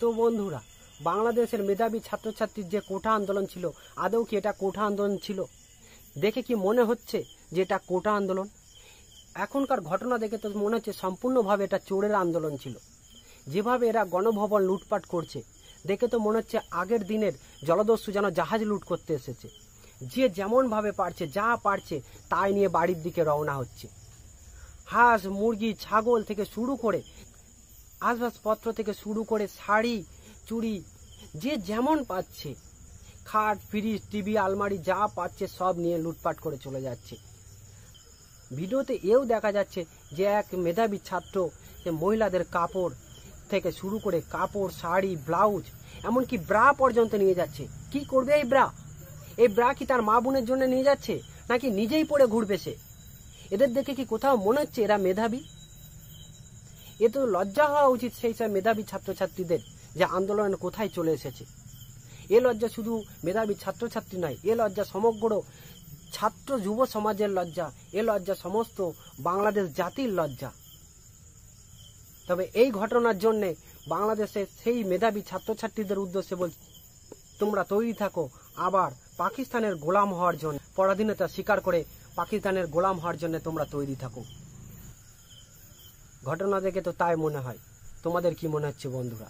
তো বন্ধুরা, বাংলাদেশের মেধাবী ছাত্রছাত্রীর যে কোটা আন্দোলন ছিল, আদৌ কি এটা কোটা আন্দোলন ছিল? দেখে কি মনে হচ্ছে যে এটা কোটা আন্দোলন? এখনকার ঘটনা দেখে তো মনে হচ্ছে সম্পূর্ণভাবে এটা চোরের আন্দোলন ছিল। যেভাবে এরা গণভবন লুটপাট করছে দেখে তো মনে হচ্ছে আগের দিনের জলদস্যু যেন জাহাজ লুট করতে এসেছে। যে যেমন ভাবে পারছে, যা পারছে তাই নিয়ে বাড়ির দিকে রওনা হচ্ছে। হাঁস, মুরগি, ছাগল থেকে শুরু করে আসবাবপত্র থেকে শুরু করে শাড়ি, চুড়ি, যে যেমন পাচ্ছে, খাট, ফ্রিজ, টিভি, আলমারি যা পাচ্ছে সব নিয়ে লুটপাট করে চলে যাচ্ছে। ভিডিওতে এও দেখা যাচ্ছে যে এক মেধাবী ছাত্র মহিলাদের কাপড় থেকে শুরু করে কাপড়, শাড়ি, ব্লাউজ, এমনকি ব্রা পর্যন্ত নিয়ে যাচ্ছে। কি করবে এই ব্রা? এই ব্রা কি তার মা বোনের জন্য নিয়ে যাচ্ছে, নাকি নিজেই পরে ঘুরবে সে? এদের দেখে কি কোথাও মনে হচ্ছে এরা মেধাবী? এ তো লজ্জা হওয়া উচিত সেই সব মেধাবী ছাত্রছাত্রীদের, যে আন্দোলন কোথায় চলে এসেছে। এ লজ্জা শুধু মেধাবী ছাত্রছাত্রী নয়, এ লজ্জা সমগ্র ছাত্র যুব সমাজের লজ্জা, এ লজ্জা সমস্ত বাংলাদেশ জাতির লজ্জা। তবে এই ঘটনার জন্য বাংলাদেশের সেই মেধাবী ছাত্রছাত্রীদের উদ্দেশ্যে বলছি, তোমরা তৈরি থাকো আবার পাকিস্তানের গোলাম হওয়ার জন্য। পরাধীনতা স্বীকার করে পাকিস্তানের গোলাম হওয়ার জন্য তোমরা তৈরি থাকো। ঘটনা দেখে তো তাই মনে হয়। তোমাদের কি মনে হচ্ছে বন্ধুরা?